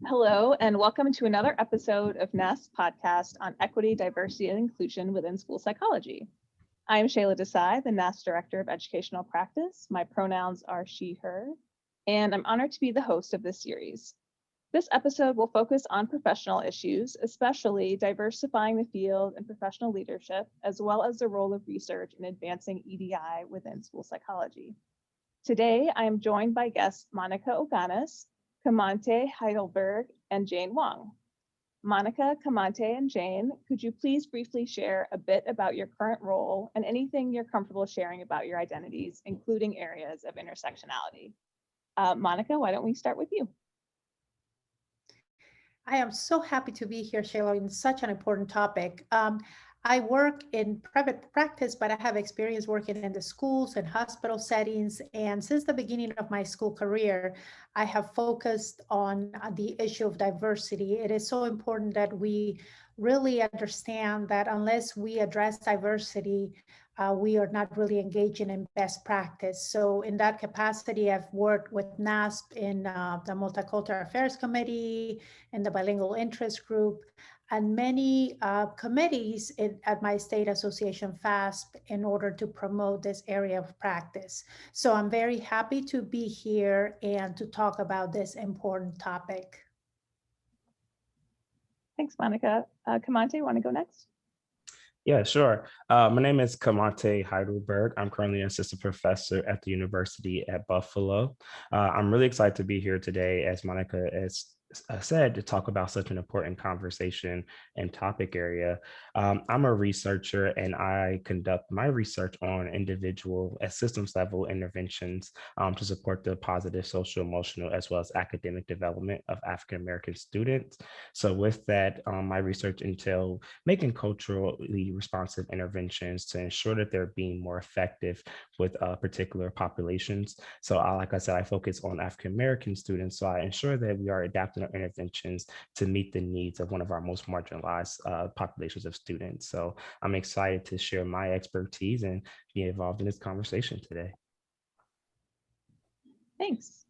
Hello, and welcome to another episode of NAS's podcast on equity, diversity, and inclusion within school psychology. I am Shayla Desai, the NAS Director of Educational Practice. My pronouns are she, her, and I'm honored to be the host of this series. This episode will focus on professional issues, especially diversifying the field and professional leadership, as well as the role of research in advancing EDI within school psychology. Today, I am joined by guests Monica Oganis, Kamante Heidelberg, and Jane Wong. Monica, Kamante, and Jane, could you please briefly share a bit about your current role and anything you're comfortable sharing about your identities, including areas of intersectionality? Monica, why don't we start with you? I am so happy to be here, Shayla, in such an important topic. I work in private practice, but I have experience working in the schools and hospital settings. And since the beginning of my school career, I have focused on the issue of diversity. It is so important that we really understand that unless we address diversity, we are not really engaging in best practice. So in that capacity, I've worked with NASP in the Multicultural Affairs Committee, in the Bilingual Interest Group, and many committees at my state association, FASP, in order to promote this area of practice. So I'm very happy to be here and to talk about this important topic. Thanks, Monica. Kamante, want to go next? Yeah, sure. My name is Kamante Heidelberg. I'm currently an assistant professor at the University at Buffalo. I'm really excited to be here today, as Monica has said, to talk about such an important conversation and topic area. I'm a researcher and I conduct my research on individual at systems level interventions to support the positive social, emotional, as well as academic development of African-American students. So with that, my research entails making culturally responsive interventions to ensure that they're being more effective with particular populations. So like I said, I focus on African-American students. So I ensure that we are adapting our interventions to meet the needs of one of our most marginalized populations of students. So I'm excited to share my expertise and be involved in this conversation today. Thanks.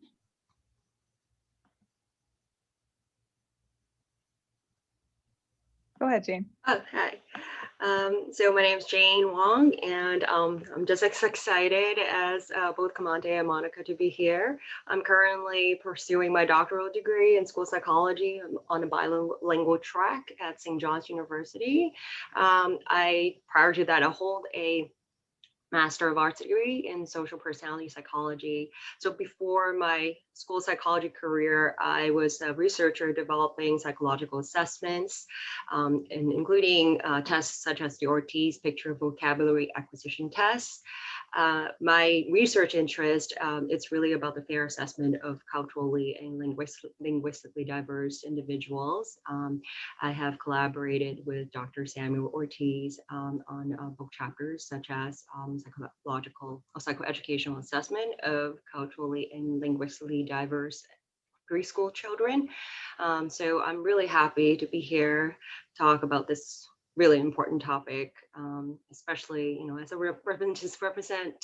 Go ahead, Jane. Okay. So my name is Jane Wong, and I'm just as excited as both Kamante and Monica to be here. I'm currently pursuing my doctoral degree in school psychology on a bilingual track at St. John's University. Prior to that, I hold a Master of Arts degree in social personality psychology. So before my school psychology career, I was a researcher developing psychological assessments, and including tests such as the Ortiz Picture Vocabulary Acquisition Test. My research interest, it's really about the fair assessment of culturally and linguistically diverse individuals. I have collaborated with Dr. Samuel Ortiz on book chapters such as psychoeducational assessment of culturally and linguistically diverse preschool children. So I'm really happy to be here to talk about this really important topic, especially as a representation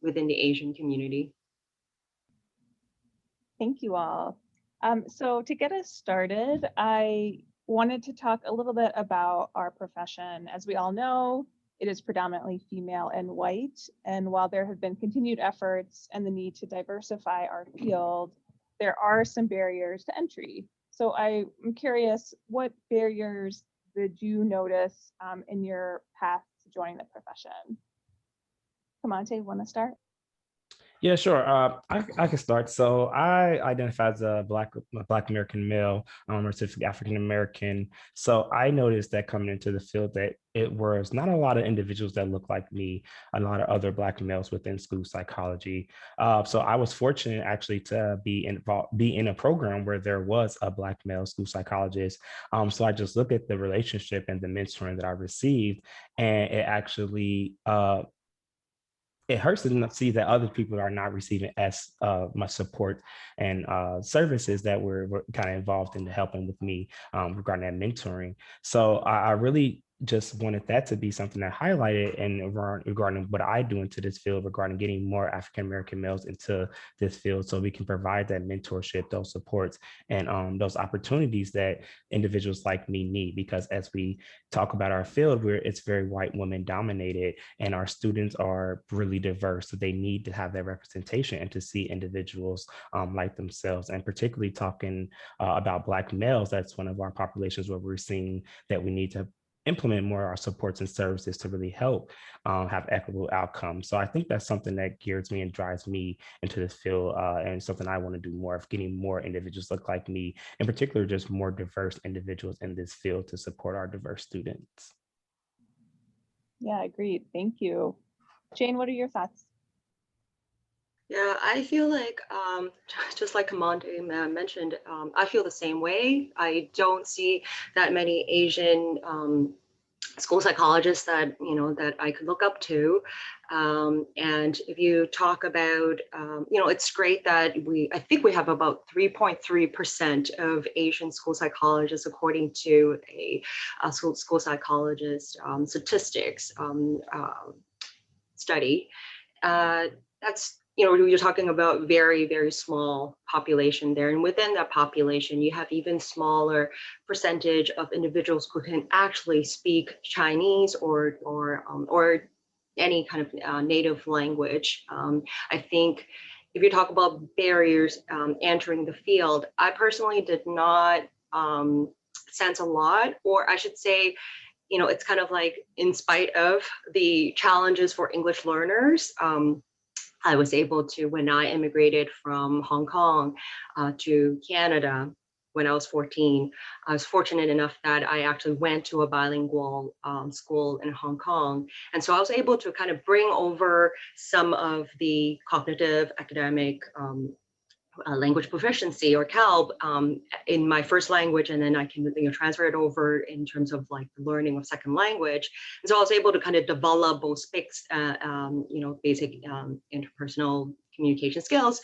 within the Asian community. Thank you all. So to get us started, I wanted to talk a little bit about our profession. As we all know, it is predominantly female and white. And while there have been continued efforts and the need to diversify our field, there are some barriers to entry. So I'm curious, what barriers did you notice in your path to joining the profession? Kamante, want to start? Yeah, sure. I can start. So I identify as a Black American male, or specifically African American. So I noticed that coming into the field that it was not a lot of individuals that look like me, a lot of other Black males within school psychology. So I was fortunate actually to be in a program where there was a Black male school psychologist. So I just looked at the relationship and the mentoring that I received, and it actually it hurts to see that other people are not receiving as much support and services that were kind of involved in helping with me regarding that mentoring. So I really just wanted that to be something that highlighted and regarding what I do into this field, regarding getting more African-American males into this field, so we can provide that mentorship, those supports, and those opportunities that individuals like me need. Because as we talk about our field, it's very white woman dominated, and our students are really diverse. So they need to have that representation and to see individuals like themselves. And particularly talking about Black males, that's one of our populations where we're seeing that we need to implement more of our supports and services to really help have equitable outcomes. So I think that's something that gears me and drives me into this field, and something I want to do more of, getting more individuals look like me, in particular, just more diverse individuals in this field to support our diverse students. Yeah, agreed. Thank you. Jane, what are your thoughts? Yeah, I feel like just like Kamante mentioned, I feel the same way. I don't see that many Asian school psychologists that that I could look up to. And if you talk about, it's great that I think we have about 3.3% of Asian school psychologists, according to a school psychologist statistics study. That's, you're talking about very, very small population there. And within that population, you have even smaller percentage of individuals who can actually speak Chinese or any kind of native language. I think if you talk about barriers entering the field, I personally did not sense a lot, or I should say, it's kind of like, in spite of the challenges for English learners, I was able to, when I immigrated from Hong Kong to Canada when I was 14, I was fortunate enough that I actually went to a bilingual school in Hong Kong. And so I was able to kind of bring over some of the cognitive, academic, language proficiency, or CALB, in my first language, and then I can transfer it over in terms of like the learning of second language. And so I was able to kind of develop both basic interpersonal communication skills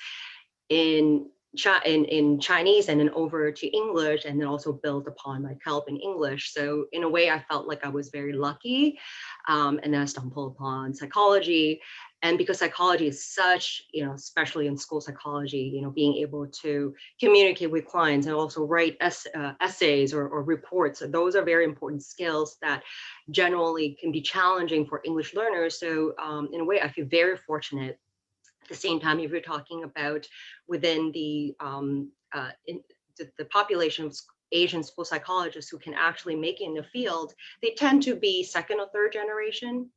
in Chinese, and then over to English, and then also build upon my CALB in English. So in a way, I felt like I was very lucky. And then I stumbled upon psychology. And because psychology is such, especially in school psychology, being able to communicate with clients and also write essays or reports, those are very important skills that generally can be challenging for English learners. So in a way, I feel very fortunate. At the same time, if you're talking about within the population of Asian school psychologists who can actually make it in the field, they tend to be second or third generation,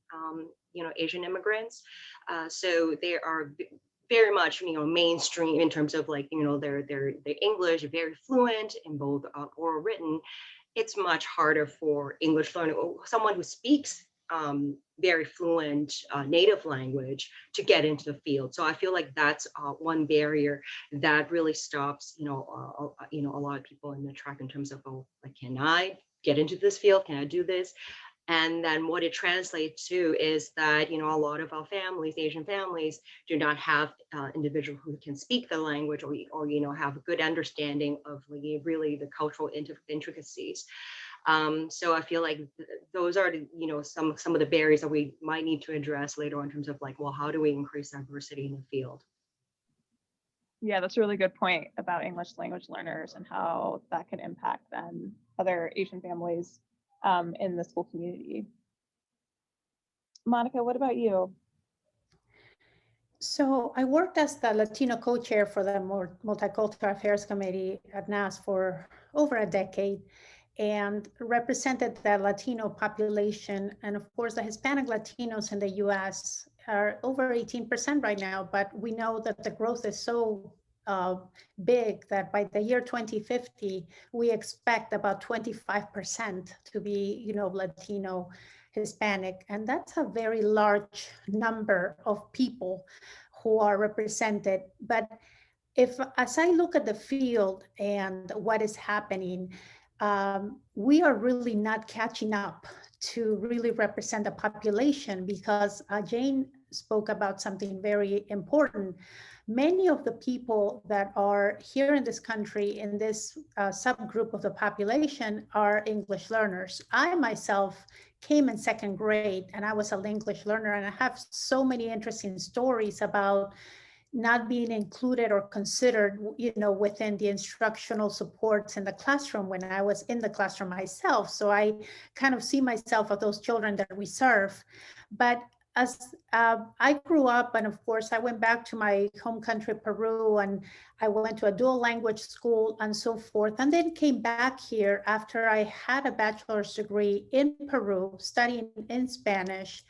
Asian immigrants. So they are very much, mainstream in terms of like, their English, very fluent in both oral written. It's much harder for English learner, someone who speaks very fluent native language, to get into the field. So I feel like that's one barrier that really stops, a lot of people in the track in terms of, like, can I get into this field? Can I do this? And then what it translates to is that, a lot of our families, Asian families, do not have individuals who can speak the language or have a good understanding of really the cultural intricacies. So I feel like those are, some of the barriers that we might need to address later on in terms of like, well, how do we increase diversity in the field? Yeah, that's a really good point about English language learners and how that can impact then other Asian families in the school community. Monica, what about you? So I worked as the Latino co-chair for the Multicultural Affairs Committee at NAS for over a decade, and represented the Latino population. And of course, the Hispanic Latinos in the US are over 18% right now, but we know that the growth is so big that by the year 2050, we expect about 25% to be, Latino, Hispanic. And that's a very large number of people who are represented. But as I look at the field and what is happening, we are really not catching up to really represent the population, because Jane spoke about something very important, many of the people that are here in this country, in this subgroup of the population, are English learners. I myself came in second grade and I was an English learner, and I have so many interesting stories about not being included or considered, within the instructional supports in the classroom when I was in the classroom myself. So I kind of see myself as those children that we serve. But as I grew up, and of course I went back to my home country, Peru, and I went to a dual language school and so forth, and then came back here after I had a bachelor's degree in Peru, studying in Spanish.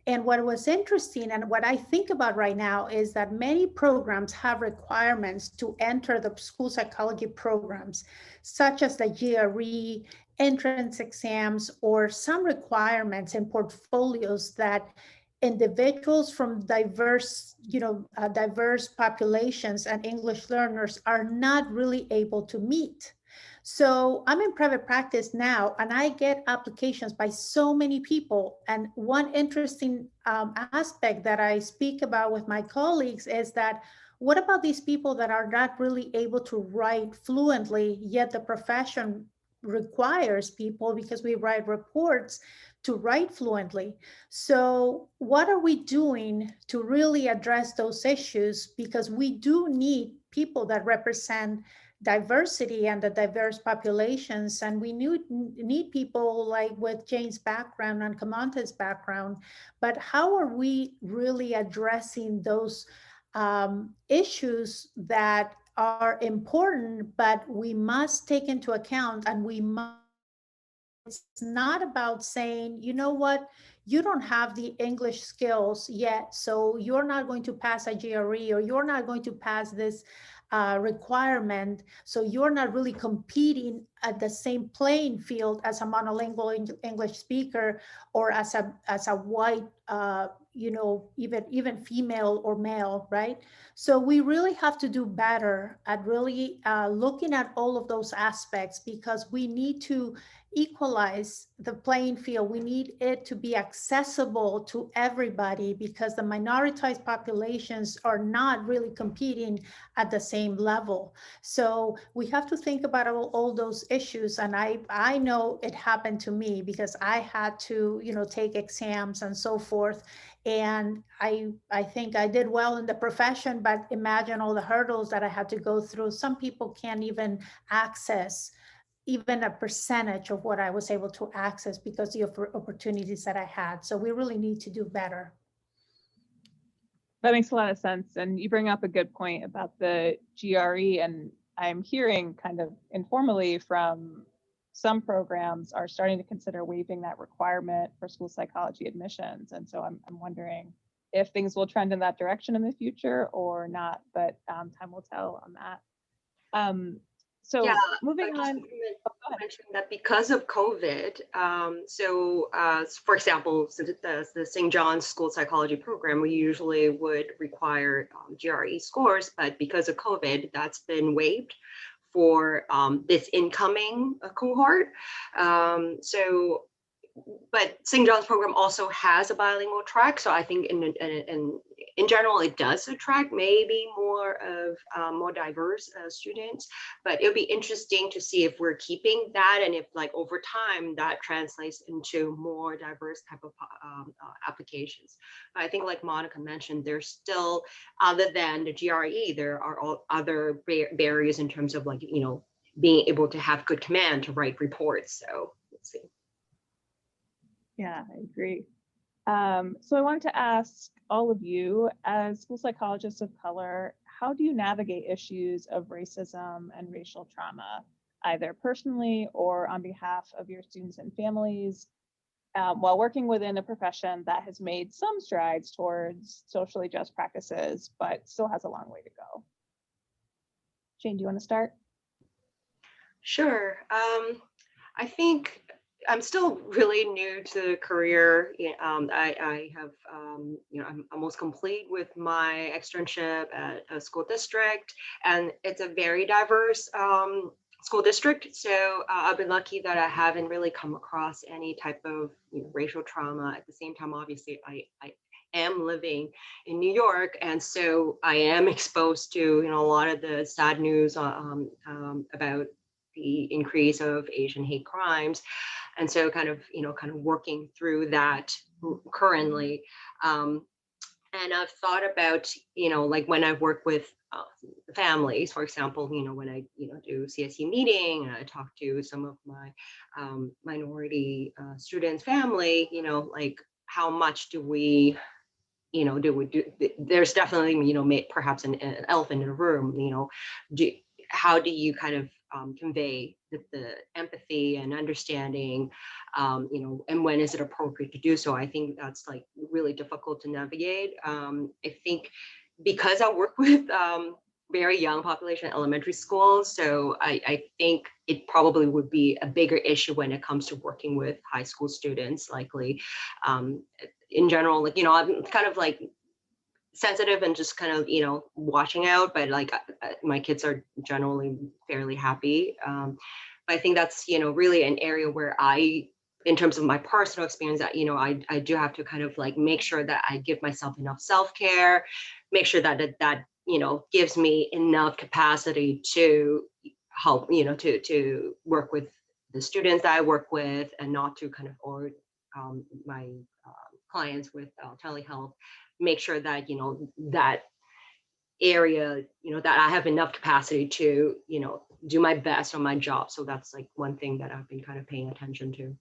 And what was interesting, and what I think about right now, is that many programs have requirements to enter the school psychology programs, such as the GRE, entrance exams, or some requirements in portfolios that individuals from diverse populations and English learners are not really able to meet. So I'm in private practice now, and I get applications by so many people. And one interesting aspect that I speak about with my colleagues is that, what about these people that are not really able to write fluently, yet the profession requires people, because we write reports, to write fluently? So what are we doing to really address those issues? Because we do need people that represent diversity and the diverse populations, and we need people like with Jane's background and Kamante's background. But how are we really addressing those issues that are important, but we must take into account, and we must, it's not about saying, you know what, you don't have the English skills yet, so you're not going to pass a GRE, or you're not going to pass this requirement, so you're not really competing at the same playing field as a monolingual English speaker, or as a white, even female or male, right? So we really have to do better at really looking at all of those aspects, because we need to equalize the playing field. We need it to be accessible to everybody, because the minoritized populations are not really competing at the same level. So we have to think about all those issues. And I know it happened to me, because I had to, take exams and so forth. And I think I did well in the profession, but imagine all the hurdles that I had to go through. Some people can't even access even a percentage of what I was able to access because of the opportunities that I had. So we really need to do better. That makes a lot of sense. And you bring up a good point about the GRE, and I'm hearing kind of informally from some programs are starting to consider waiving that requirement for school psychology admissions. And so I'm wondering if things will trend in that direction in the future or not, but time will tell on that. So Yeah, moving I on. just mentioned that because of COVID, for example, since the St. John's School Psychology program, we usually would require GRE scores, but because of COVID, that's been waived for this incoming cohort. But St. John's program also has a bilingual track, so I think in general it does attract maybe more of more diverse students. But it'll be interesting to see if we're keeping that, and if like over time that translates into more diverse type of applications. But I think like Monica mentioned, there's still, other than the GRE, there are all other barriers in terms of like being able to have good command to write reports. So let's see. Yeah, I agree. So I wanted to ask all of you, as school psychologists of color, how do you navigate issues of racism and racial trauma, either personally or on behalf of your students and families, while working within a profession that has made some strides towards socially just practices, but still has a long way to go? Jane, do you want to start? Sure. I think I'm still really new to the career. I have, I'm almost complete with my externship at a school district, and it's a very diverse school district. So I've been lucky that I haven't really come across any type of racial trauma. At the same time, obviously, I am living in New York, and so I am exposed to a lot of the sad news about the increase of Asian hate crimes, and so kind of working through that currently. And I've thought about, like when I work with families, for example, when I, do CSE meeting and I talk to some of my minority students' family, like how much do we, there's definitely, perhaps an elephant in the room, how do you kind of convey the empathy and understanding, and when is it appropriate to do so? I think that's like really difficult to navigate. I think because I work with very young population elementary schools, so I think it probably would be a bigger issue when it comes to working with high school students, likely. In general, like, I'm kind of like sensitive and just kind of, watching out, but like my kids are generally fairly happy. But I think that's, really an area where in terms of my personal experience, that, I do have to kind of like make sure that I give myself enough self-care, make sure that gives me enough capacity to help, to work with the students that I work with, and not to kind of, or my clients with telehealth, make sure that, that area, that I have enough capacity to, do my best on my job. So that's like one thing that I've been kind of paying attention to.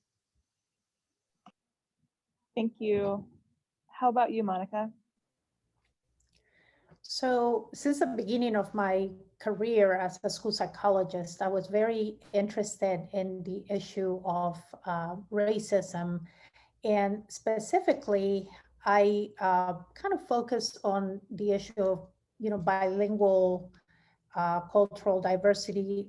Thank you. How about you, Monica? So since the beginning of my career as a school psychologist, I was very interested in the issue of racism. And specifically, I kind of focused on the issue of, bilingual cultural diversity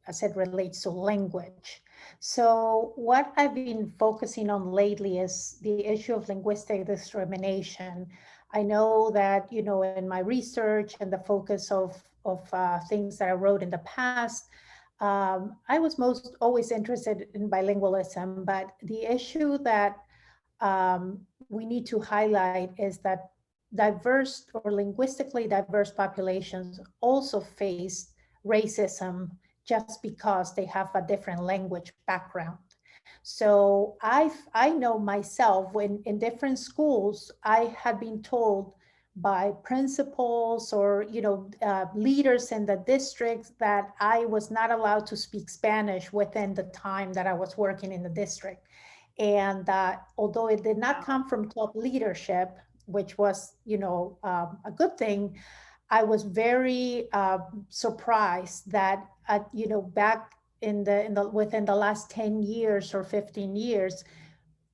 as it relates to language. So what I've been focusing on lately is the issue of linguistic discrimination. I know that, in my research and the focus of things that I wrote in the past, I was most always interested in bilingualism, but the issue that we need to highlight is that diverse or linguistically diverse populations also face racism just because they have a different language background. So I know myself, when in different schools, I had been told by principals or leaders in the district that I was not allowed to speak Spanish within the time that I was working in the district. And although it did not come from top leadership, which was a good thing, I was very surprised that back in the within the last 10 years or 15 years,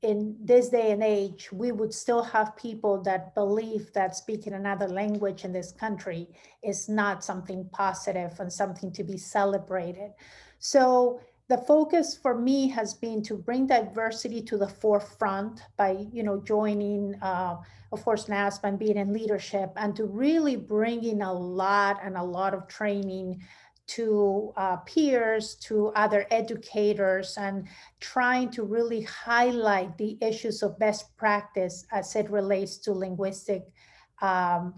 in this day and age, we would still have people that believe that speaking another language in this country is not something positive and something to be celebrated. So the focus for me has been to bring diversity to the forefront by, joining, of course, NASP and being in leadership, and to really bring in a lot of training to peers, to other educators, and trying to really highlight the issues of best practice as it relates to linguistic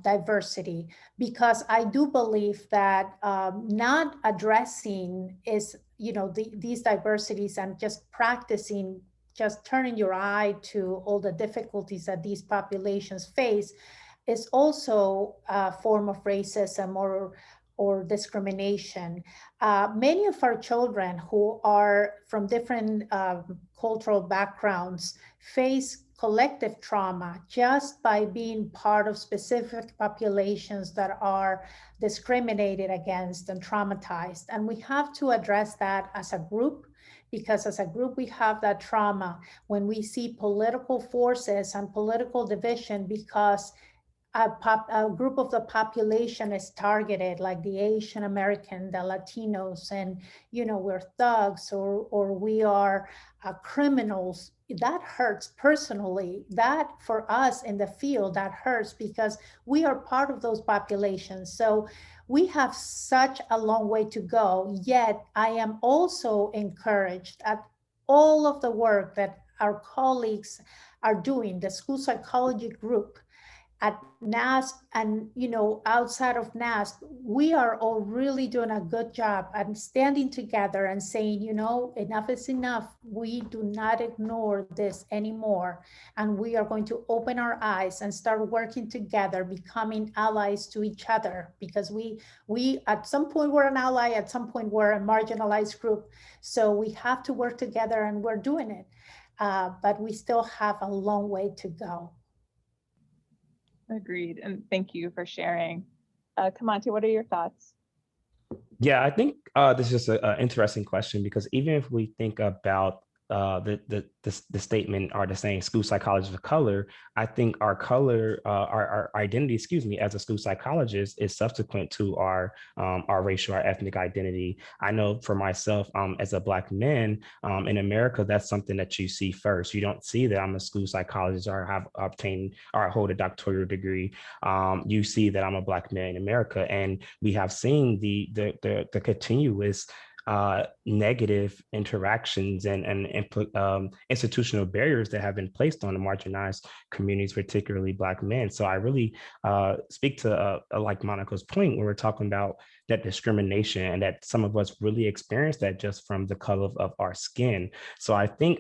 diversity. Because I do believe that not addressing these diversities and just practicing, just turning your eye to all the difficulties that these populations face is also a form of racism or discrimination. Many of our children who are from different cultural backgrounds face collective trauma just by being part of specific populations that are discriminated against and traumatized. And we have to address that as a group, because as a group we have that trauma when we see political forces and political division because a group of the population is targeted, like the Asian American, the Latinos, and we're thugs or we are criminals. That hurts personally. That for us in the field, that hurts because we are part of those populations. So we have such a long way to go. Yet I am also encouraged at all of the work that our colleagues are doing, the school psychology group. at NASP and, outside of NASP, we are all really doing a good job at standing together and saying, enough is enough. We do not ignore this anymore. And we are going to open our eyes and start working together, becoming allies to each other, because we at some point we're an ally, at some point we're a marginalized group. So we have to work together, and we're doing it. But we still have a long way to go. Agreed. And thank you for sharing. Kamante, what are your thoughts? Yeah, I think this is an interesting question, because even if we think about the statement or the saying school psychologist of color, I think our color, our identity, as a school psychologist is subsequent to our racial, our ethnic identity. I know for myself, as a Black man in America, that's something that you see first. You don't see that I'm a school psychologist or have obtained or hold a doctoral degree. You see that I'm a Black man in America, and we have seen the continuous negative interactions and institutional barriers that have been placed on the marginalized communities, particularly Black men. So I really speak to like Monica's point, when we're talking about that discrimination, and that some of us really experience that just from the color of our skin. So I think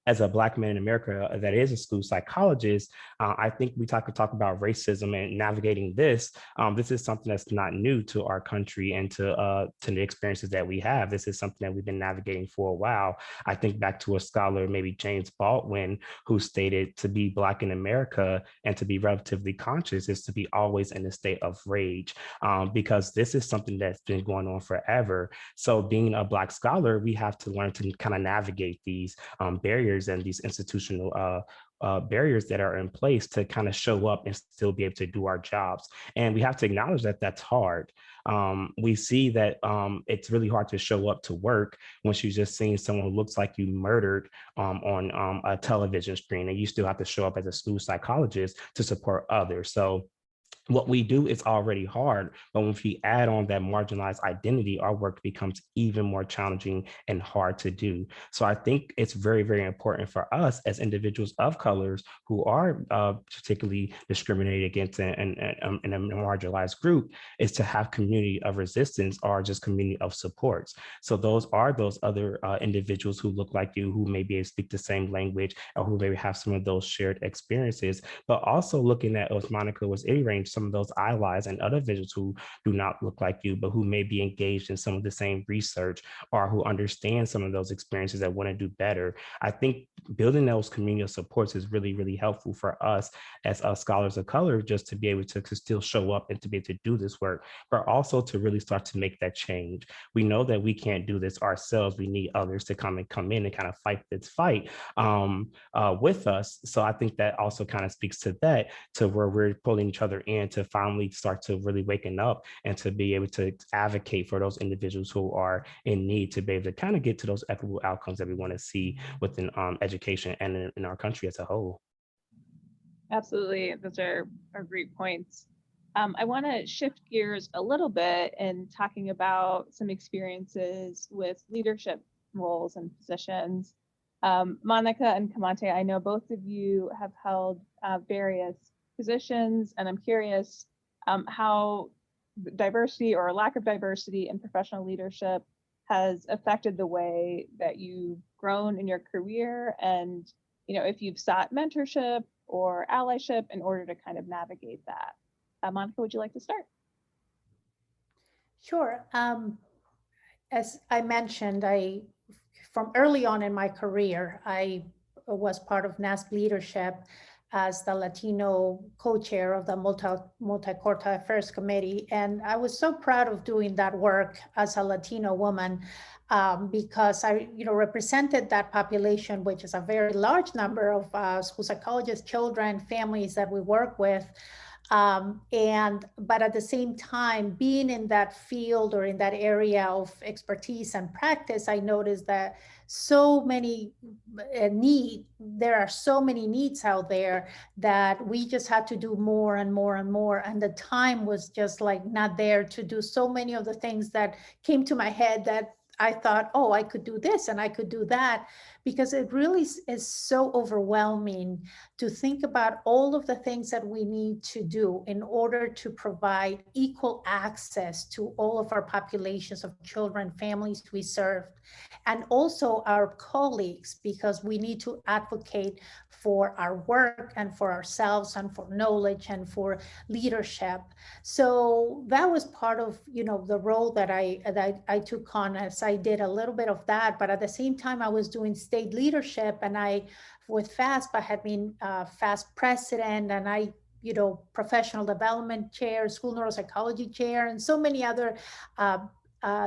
as a Black man in America that is a school psychologist, I think we talk about racism and navigating this. This is something that's not new to our country and to the experiences that we have. This is something that we've been navigating for a while. I think back to a scholar, maybe James Baldwin, who stated to be Black in America and to be relatively conscious is to be always in a state of rage, because this is something that's been going on forever. So being a Black scholar, we have to learn to kind of navigate these barriers and these institutional barriers that are in place to kind of show up and still be able to do our jobs. And we have to acknowledge that that's hard. We see that it's really hard to show up to work once you're just seeing someone who looks like you murdered on a television screen, and you still have to show up as a school psychologist to support others. So what we do is already hard, but when we add on that marginalized identity, our work becomes even more challenging and hard to do. So I think it's very, very important for us as individuals of colors who are particularly discriminated against in a marginalized group, is to have community of resistance or just community of supports. So those are those other individuals who look like you, who maybe speak the same language, or who maybe have some of those shared experiences, but also looking at, as Monica was iterating, some of those allies and other individuals who do not look like you, but who may be engaged in some of the same research, or who understand some of those experiences that want to do better. I think building those community supports is really, really helpful for us as scholars of color, just to be able to still show up and to be able to do this work, but also to really start to make that change. We know that we can't do this ourselves. We need others to come in and kind of fight this fight with us. So I think that also kind of speaks to that, to where we're pulling each other in to finally start to really waking up and to be able to advocate for those individuals who are in need, to be able to kind of get to those equitable outcomes that we want to see within education and in our country as a whole. Absolutely. Those are great points. I want to shift gears a little bit in talking about some experiences with leadership roles and positions. Monica and Kamante, I know both of you have held various positions, and I'm curious how diversity or lack of diversity in professional leadership has affected the way that you've grown in your career, and if you've sought mentorship or allyship in order to kind of navigate that. Monica, would you like to start? Sure. As I mentioned, from early on in my career, I was part of NASP leadership as the Latino co-chair of the Multi-Quarter Affairs Committee. And I was so proud of doing that work as a Latino woman, because I represented that population, which is a very large number of school psychologists, children, families that we work with. But at the same time, being in that field or in that area of expertise and practice, I noticed that there are so many needs out there that we just had to do more and more and more. And the time was just like not there to do so many of the things that came to my head that I thought, oh, I could do this and I could do that. because it really is so overwhelming to think about all of the things that we need to do in order to provide equal access to all of our populations of children, families we serve, and also our colleagues, because we need to advocate for our work and for ourselves and for knowledge and for leadership. So that was part of, the role that I took on, as I did a little bit of that, but at the same time I was doing state leadership, and with FASP, I had been FASP president, and professional development chair, school neuropsychology chair, and so many other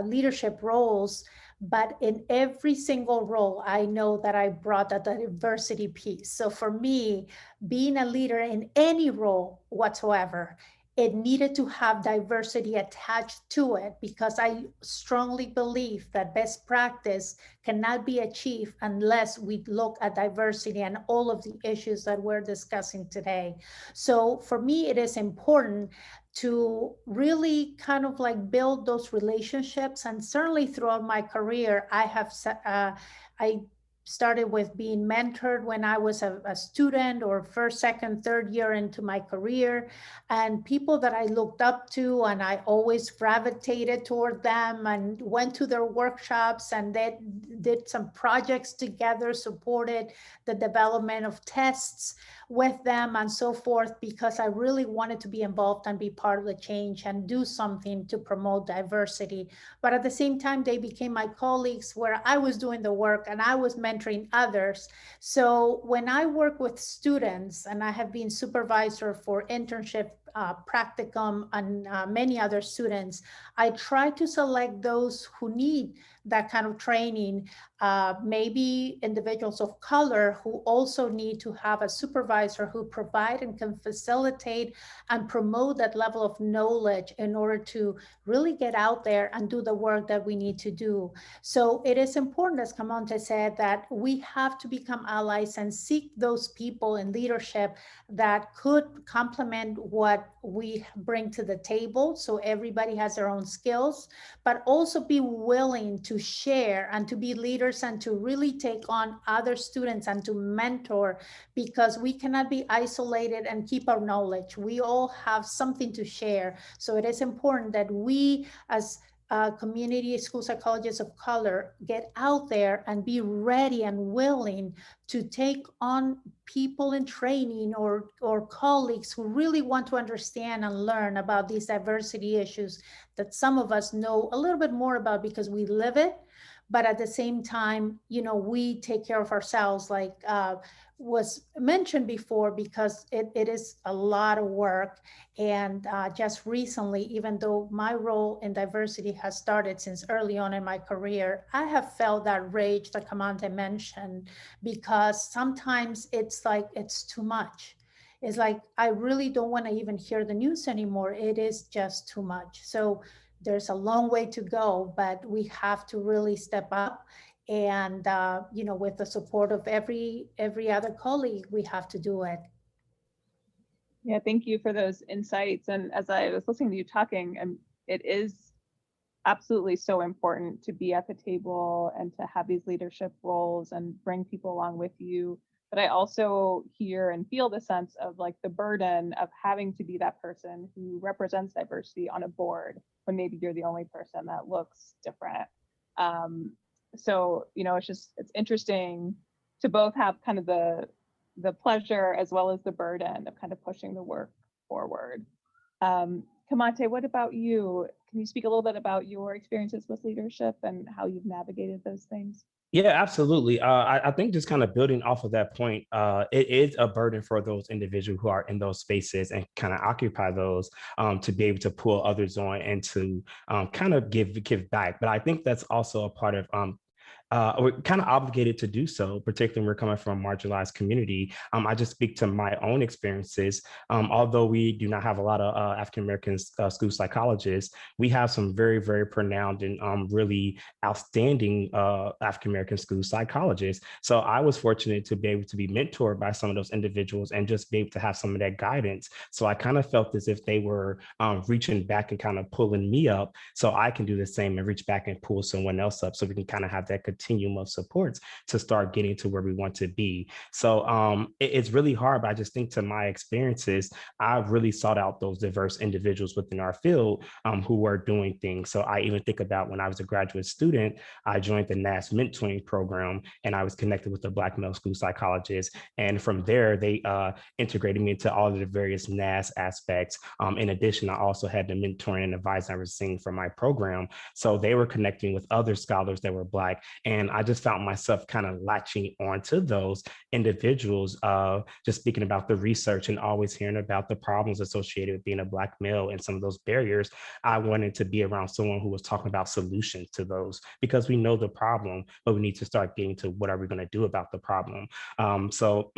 leadership roles. But in every single role, I know that I brought that diversity piece. So for me, being a leader in any role whatsoever, it needed to have diversity attached to it, because I strongly believe that best practice cannot be achieved unless we look at diversity and all of the issues that we're discussing today. So for me, it is important to really kind of like build those relationships. And certainly throughout my career, I started with being mentored when I was a student, or first, second, third year into my career, and people that I looked up to, and I always gravitated toward them and went to their workshops, and they did some projects together, supported the development of tests with them and so forth, because I really wanted to be involved and be part of the change and do something to promote diversity. But at the same time, they became my colleagues, where I was doing the work and I was mentoring others. So when I work with students, and I have been supervisor for internship, practicum, and many other students, I try to select those who need that kind of training, maybe individuals of color who also need to have a supervisor who provide and can facilitate and promote that level of knowledge in order to really get out there and do the work that we need to do. So it is important, as Camonte said, that we have to become allies and seek those people in leadership that could complement what we bring to the table, so everybody has their own skills, but also be willing to share and to be leaders and to really take on other students and to mentor, because we cannot be isolated and keep our knowledge. We all have something to share. So it is important that we, as community school psychologists of color, get out there and be ready and willing to take on people in training or colleagues who really want to understand and learn about these diversity issues that some of us know a little bit more about because we live it. But at the same time, we take care of ourselves, like was mentioned before, because it is a lot of work. And just recently, even though my role in diversity has started since early on in my career, I have felt that rage that Camonte mentioned, because sometimes it's like, it's too much. It's like, I really don't want to even hear the news anymore. It is just too much. So there's a long way to go, but we have to really step up. And, with the support of every other colleague, we have to do it. Yeah, thank you for those insights. And as I was listening to you talking, it is absolutely so important to be at the table and to have these leadership roles and bring people along with you. But I also hear and feel the sense of like the burden of having to be that person who represents diversity on a board when maybe you're the only person that looks different. So, it's interesting to both have kind of the pleasure as well as the burden of kind of pushing the work forward. Camonte, what about you? Can you speak a little bit about your experiences with leadership and how you've navigated those things? Yeah, absolutely. I think just kind of building off of that point, it is a burden for those individuals who are in those spaces and kind of occupy those to be able to pull others on and to kind of give back. But I think that's also a part of we're kind of obligated to do so, particularly when we're coming from a marginalized community. I just speak to my own experiences. Although we do not have a lot of African-American school psychologists, we have some very, very pronounced and really outstanding African-American school psychologists. So I was fortunate to be able to be mentored by some of those individuals and just be able to have some of that guidance. So I kind of felt as if they were reaching back and kind of pulling me up so I can do the same and reach back and pull someone else up so we can kind of have that continuum of supports to start getting to where we want to be. So it's really hard, but I just think to my experiences, I've really sought out those diverse individuals within our field who were doing things. So I even think about when I was a graduate student, I joined the NAS mentoring program, and I was connected with a Black male school psychologist. And from there, they integrated me into all of the various NAS aspects. In addition, I also had the mentoring and advising I was seeing from my program. So they were connecting with other scholars that were Black. And I just found myself kind of latching onto those individuals, just speaking about the research and always hearing about the problems associated with being a Black male and some of those barriers. I wanted to be around someone who was talking about solutions to those, because we know the problem, but we need to start getting to what are we going to do about the problem. So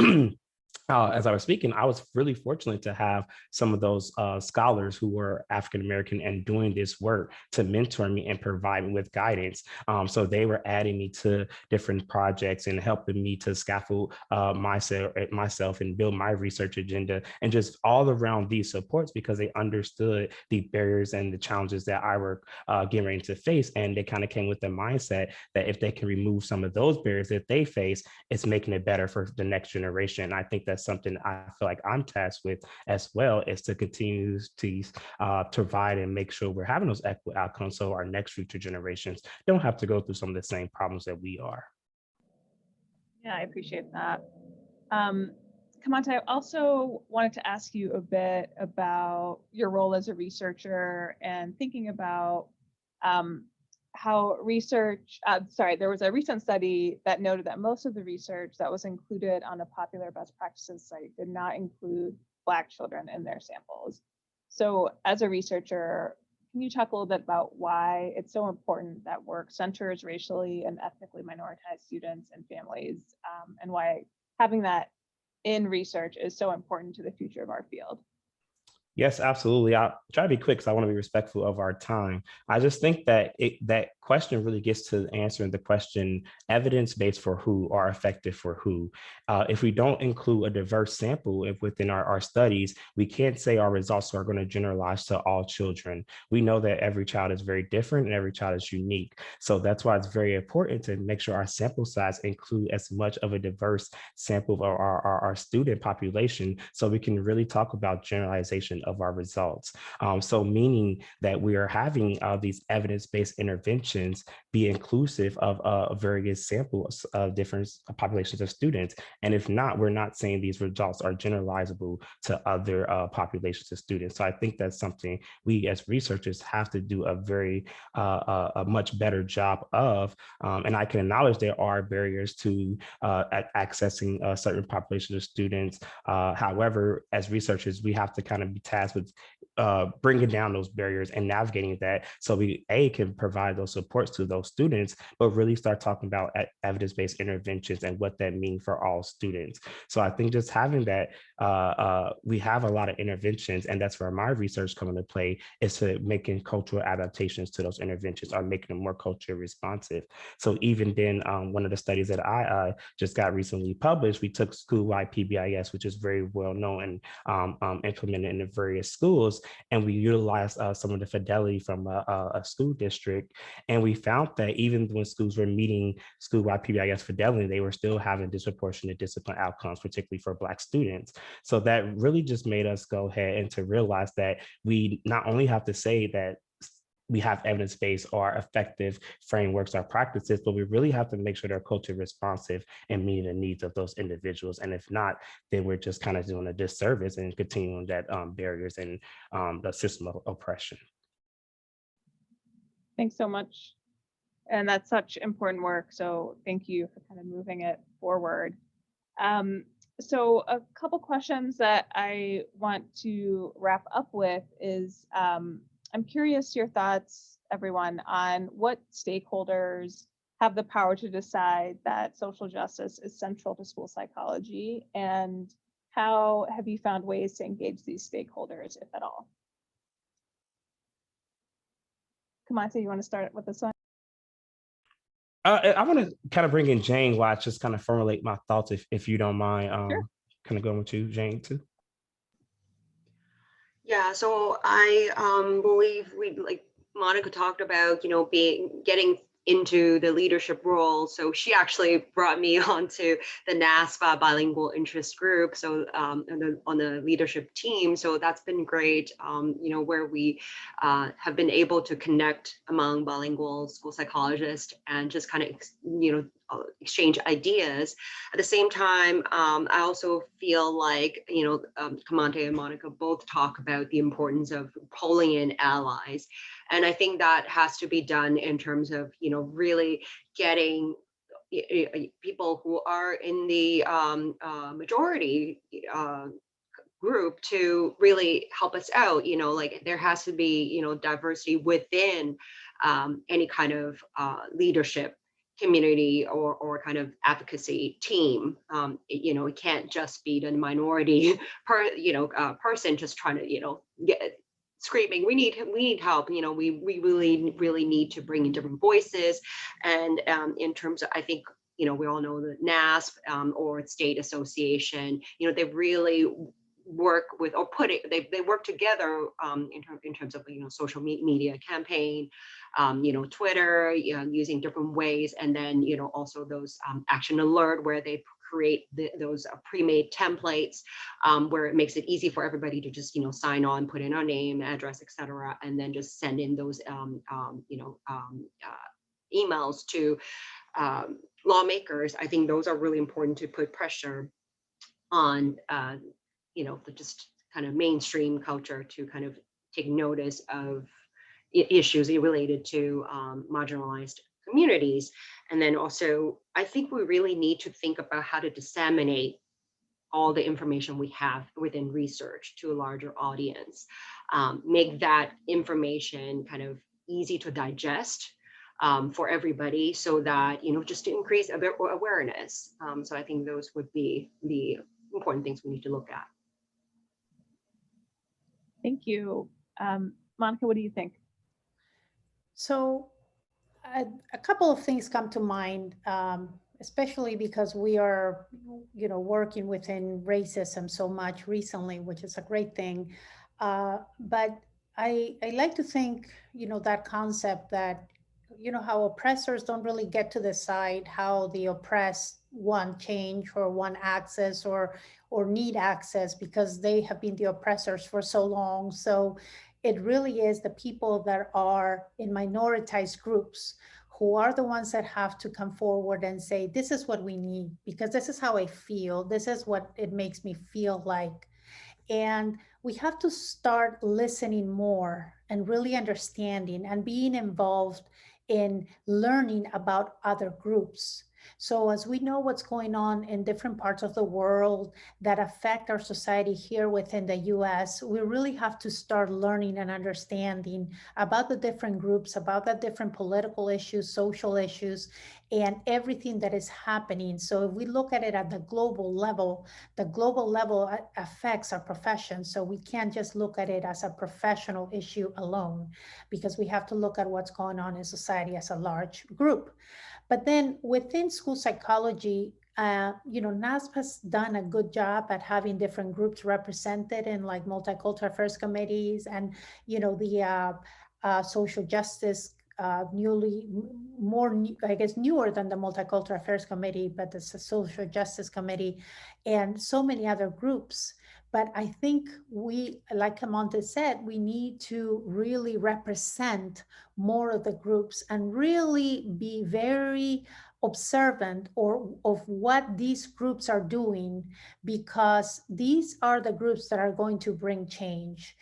as I was speaking, I was really fortunate to have some of those scholars who were African-American and doing this work to mentor me and provide me with guidance. So they were adding me to different projects and helping me to scaffold myself and build my research agenda, and just all around these supports, because they understood the barriers and the challenges that I were getting ready to face. And they kind of came with the mindset that if they can remove some of those barriers that they face, it's making it better for the next generation. I think that's something I feel like I'm tasked with as well, is to continue to provide and make sure we're having those equitable outcomes so our next future generations don't have to go through some of the same problems that we are. Yeah, I appreciate that. Kamante, I also wanted to ask you a bit about your role as a researcher and thinking about how research, there was a recent study that noted that most of the research that was included on a popular best practices site did not include Black children in their samples. So as a researcher, can you talk a little bit about why it's so important that work centers racially and ethnically minoritized students and families, and why having that in research is so important to the future of our field? Yes, absolutely. I'll try to be quick because I want to be respectful of our time. I just think that that question really gets to answering the question, evidence-based for who or effective for who. If we don't include a diverse sample within our studies, we can't say our results are going to generalize to all children. We know that every child is very different and every child is unique. So that's why it's very important to make sure our sample size include as much of a diverse sample of our student population, so we can really talk about generalization of our results. So meaning that we are having these evidence-based interventions be inclusive of various samples of different populations of students. And if not, we're not saying these results are generalizable to other populations of students. So I think that's something we as researchers have to do a much better job of. And I can acknowledge there are barriers to accessing certain populations of students. However, as researchers, we have to kind of be tasked with bringing down those barriers and navigating that, so we can provide those supports to those students, but really start talking about evidence-based interventions and what that means for all students. So I think just having that, we have a lot of interventions, and that's where my research comes into play, is to making cultural adaptations to those interventions or making them more culturally responsive. So even then, one of the studies that I just got recently published, we took school-wide PBIS, which is very well known and implemented in the various schools, and we utilized some of the fidelity from a school district, and we found that even when schools were meeting school-wide PBIS fidelity, they were still having disproportionate discipline outcomes, particularly for Black students. So that really just made us go ahead and to realize that we not only have to say that we have evidence-based or effective frameworks or practices, but we really have to make sure they're culturally responsive and meeting the needs of those individuals. And if not, then we're just kind of doing a disservice and continuing that barriers and the system of oppression. Thanks so much. And that's such important work. So thank you for kind of moving it forward. So a couple questions that I want to wrap up with is, I'm curious your thoughts, everyone, on what stakeholders have the power to decide that social justice is central to school psychology, and how have you found ways to engage these stakeholders, if at all? Kamante, you want to start with this one? I want to kind of bring in Jane while I just kind of formulate my thoughts, if you don't mind. Sure. Kind of going with you, Jane, too. Yeah, so I believe like Monica talked about, getting into the leadership role. So she actually brought me onto the NASPA bilingual interest group. So on the leadership team. So that's been great, where we have been able to connect among bilingual school psychologists and just kind of, exchange ideas. At the same time, I also feel like, Kamante and Monica both talk about the importance of pulling in allies. And I think that has to be done in terms of, really getting people who are in the majority group to really help us out. Like there has to be, diversity within any kind of leadership community or kind of advocacy team. It can't just be the minority person just trying to, get screaming, we need help. We really need to bring in different voices. And in terms of, I think, we all know the NASP or state association, they really work with or they work together in terms of social media campaign, Twitter, using different ways, and then also those action alert where they create those pre-made templates where it makes it easy for everybody to just sign on, put in our name, address, etc., and then just send in those emails to lawmakers. I think those are really important to put pressure on the just kind of mainstream culture to kind of take notice of issues related to marginalized communities. And then also, I think we really need to think about how to disseminate all the information we have within research to a larger audience, make that information kind of easy to digest for everybody, so that, just to increase awareness. So I think those would be the important things we need to look at. Thank you. Monica, what do you think? So a couple of things come to mind, especially because we are, working within racism so much recently, which is a great thing. But I like to think, that concept that, how oppressors don't really get to decide how the oppressed want change or want access or need access, because they have been the oppressors for so long. So it really is the people that are in minoritized groups who are the ones that have to come forward and say, this is what we need, because this is how I feel. This is what it makes me feel like. And we have to start listening more and really understanding and being involved in learning about other groups. So as we know what's going on in different parts of the world that affect our society here within the US, we really have to start learning and understanding about the different groups, about the different political issues, social issues, and everything that is happening. So if we look at it at the global level affects our profession. So we can't just look at it as a professional issue alone, because we have to look at what's going on in society as a large group. But then within school psychology, NASP has done a good job at having different groups represented in like multicultural affairs committees and, the social justice, newer than the multicultural affairs committee, but the social justice committee and so many other groups. But I think we, like Kamante said, we need to really represent more of the groups and really be very observant of what these groups are doing, because these are the groups that are going to bring change.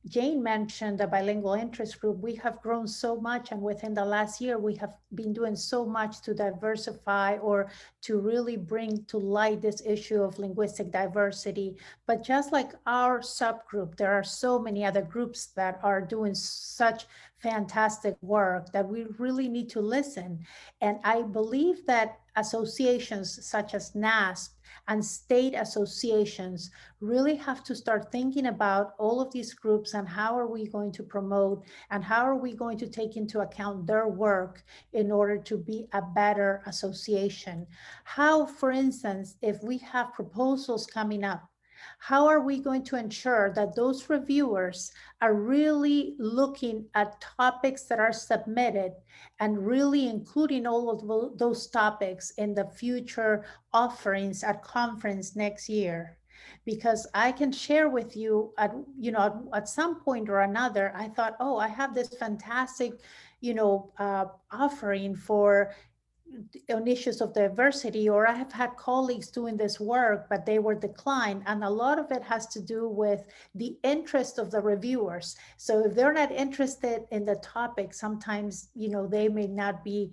Jane mentioned the bilingual interest group. We have grown so much, and within the last year, we have been doing so much to diversify or to really bring to light this issue of linguistic diversity. But just like our subgroup, there are so many other groups that are doing such fantastic work that we really need to listen. And I believe that associations such as NASP and state associations really have to start thinking about all of these groups and how are we going to promote and how are we going to take into account their work in order to be a better association. How, for instance, if we have proposals coming up How are we going to ensure that those reviewers are really looking at topics that are submitted and really including all of those topics in the future offerings at conference next year? Because I can share with you at some point or another, I thought, oh, I have this fantastic, offering on issues of diversity, or I have had colleagues doing this work, but they were declined. And a lot of it has to do with the interest of the reviewers. So if they're not interested in the topic, sometimes, they may not be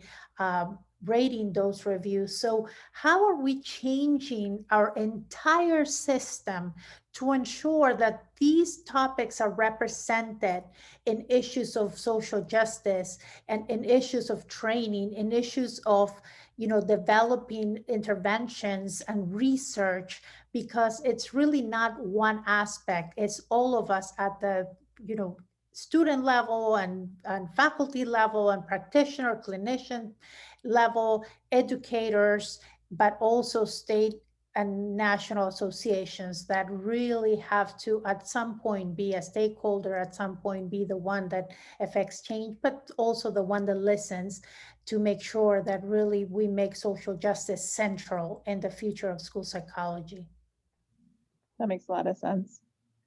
rating those reviews. So how are we changing our entire system to ensure that these topics are represented in issues of social justice and in issues of training, in issues of, developing interventions and research, because it's really not one aspect. It's all of us at the, student level and faculty level and practitioner, clinician level, educators, but also state and national associations that really have to, at some point, be a stakeholder, at some point, be the one that affects change, but also the one that listens to make sure that really we make social justice central in the future of school psychology. That makes a lot of sense.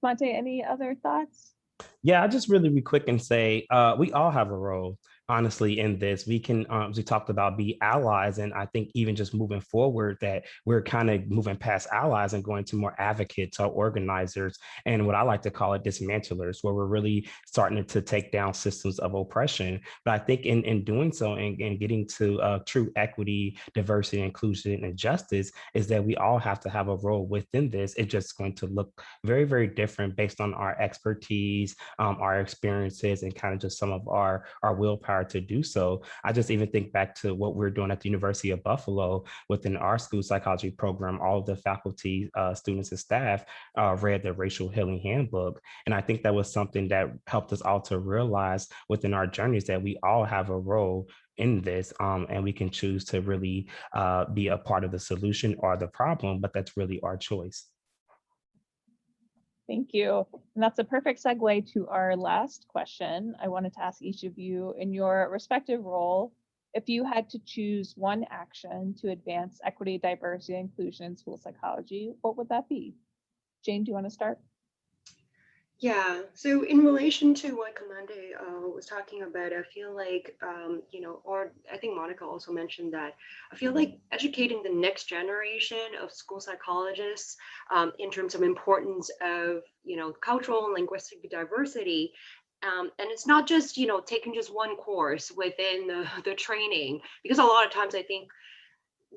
Monte, any other thoughts? Yeah, I just really be quick and say we all have a role, honestly, in this. We can, as we talked about, be allies. And I think even just moving forward, that we're kind of moving past allies and going to more advocates or organizers, and what I like to call it dismantlers, where we're really starting to take down systems of oppression. But I think in doing so and getting to true equity, diversity, inclusion, and justice, is that we all have to have a role within this. It's just going to look very, very different based on our expertise, our experiences, and kind of just some of our willpower to do so. I just even think back to what we're doing at the University of Buffalo within our school psychology program. All of the faculty, students, and staff read the Racial Healing Handbook. And I think that was something that helped us all to realize within our journeys that we all have a role in this, and we can choose to really be a part of the solution or the problem, but that's really our choice. Thank you. And that's a perfect segue to our last question. I wanted to ask each of you, in your respective role, if you had to choose one action to advance equity, diversity, and inclusion in school psychology, what would that be? Jane, do you want to start? Yeah, so in relation to what Commander was talking about, I feel like, or I think Monica also mentioned that, I feel like educating the next generation of school psychologists in terms of importance of, cultural and linguistic diversity. And it's not just, taking just one course within the training, because a lot of times I think,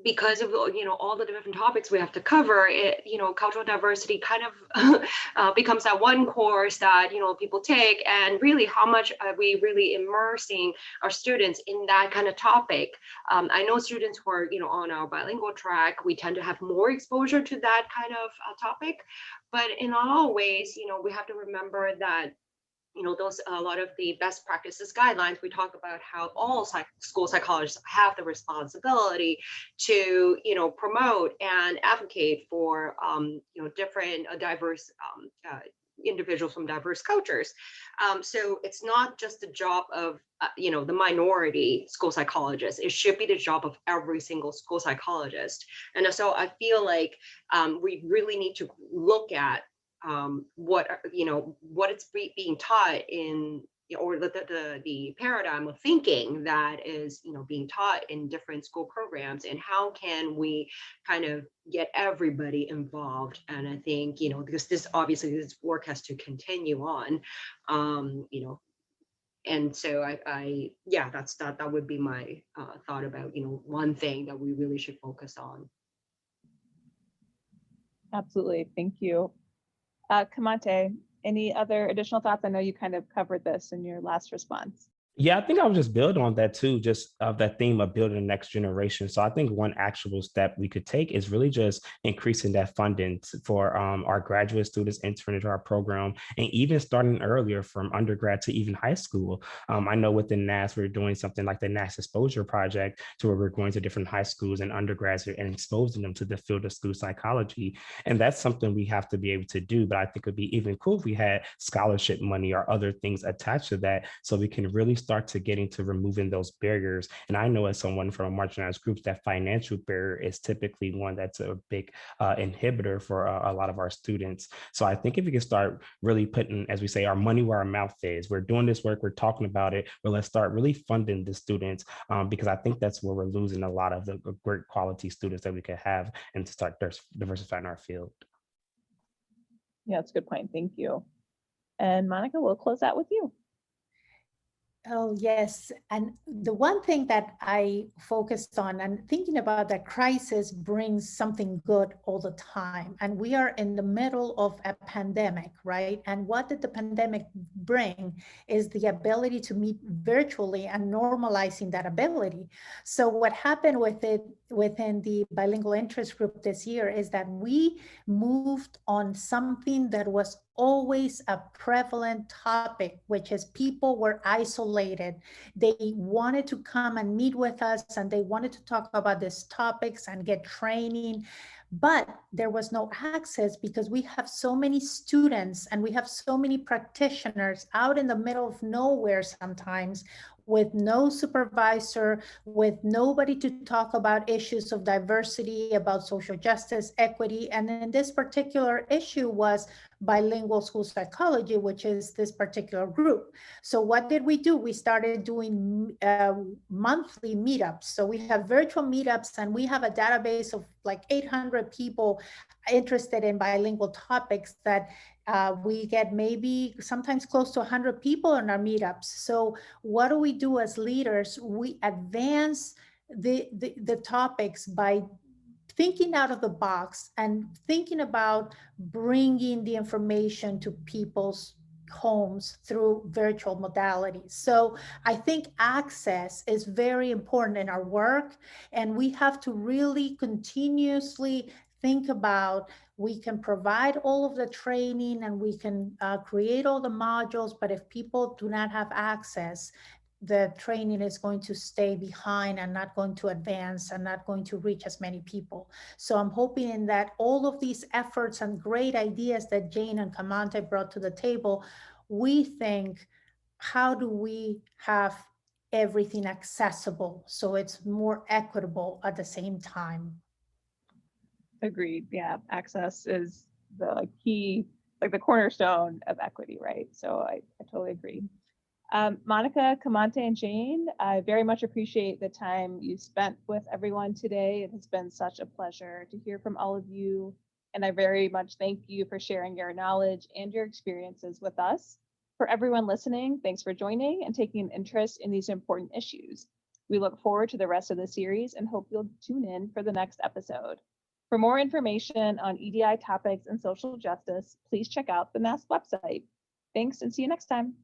because of all the different topics we have to cover, cultural diversity kind of becomes that one course that people take, and really how much are we really immersing our students in that kind of topic. I know students who are on our bilingual track, we tend to have more exposure to that kind of topic, but in all ways, we have to remember that those, a lot of the best practices guidelines, we talk about how all school psychologists have the responsibility to, promote and advocate for, different diverse individuals from diverse cultures. So it's not just the job of, the minority school psychologists. It should be the job of every single school psychologist. And so I feel like we really need to look at what it's being taught in, or the paradigm of thinking that is being taught in different school programs, and how can we kind of get everybody involved. And I think because this work has to continue on, and so that would be my thought about one thing that we really should focus on. Absolutely, thank you. Kamante, any other additional thoughts? I know you kind of covered this in your last response. Yeah, I think I would just build on that too, just of that theme of building the next generation. So I think one actual step we could take is really just increasing that funding for our graduate students entering into our program, and even starting earlier from undergrad to even high school. I know within NAS, we're doing something like the NAS Exposure Project, to where we're going to different high schools and undergrads and exposing them to the field of school psychology. And that's something we have to be able to do. But I think it'd be even cool if we had scholarship money or other things attached to that, so we can really start to getting to removing those barriers. And I know as someone from a marginalized groups, that financial barrier is typically one that's a big inhibitor for a lot of our students. So I think if we can start really putting, as we say, our money where our mouth is, we're doing this work, we're talking about it, but let's start really funding the students, because I think that's where we're losing a lot of the great quality students that we could have, and to start diversifying our field. Yeah, that's a good point. Thank you. And Monica, we'll close out with you. Oh, yes. And the one thing that I focused on and thinking about, that crisis brings something good all the time. And we are in the middle of a pandemic, right? And what did the pandemic bring is the ability to meet virtually and normalizing that ability. So what happened with it within the bilingual interest group this year is that we moved on something that was always a prevalent topic, which is people were isolated. They wanted to come and meet with us, and they wanted to talk about these topics and get training, but there was no access because we have so many students and we have so many practitioners out in the middle of nowhere sometimes, with no supervisor, with nobody to talk about issues of diversity, about social justice, equity. And then this particular issue was bilingual school psychology, which is this particular group. So what did we do? We started doing monthly meetups. So we have virtual meetups, and we have a database of like 800 people interested in bilingual topics that we get maybe sometimes close to 100 people in our meetups. So what do we do as leaders? We advance the topics by thinking out of the box and thinking about bringing the information to people's homes through virtual modalities. So I think access is very important in our work, and we have to really continuously think about, we can provide all of the training and we can create all the modules, but if people do not have access, the training is going to stay behind and not going to advance and not going to reach as many people. So I'm hoping that all of these efforts and great ideas that Jane and Kamante brought to the table, we think, how do we have everything accessible so it's more equitable at the same time? Agreed. Yeah, access is the key, like the cornerstone of equity, right? So I totally agree. Monica, Kamante, and Jane, I very much appreciate the time you spent with everyone today. It has been such a pleasure to hear from all of you, and I very much thank you for sharing your knowledge and your experiences with us. For everyone listening, thanks for joining and taking an interest in these important issues. We look forward to the rest of the series and hope you'll tune in for the next episode. For more information on EDI topics and social justice, please check out the NASP website. Thanks, and see you next time.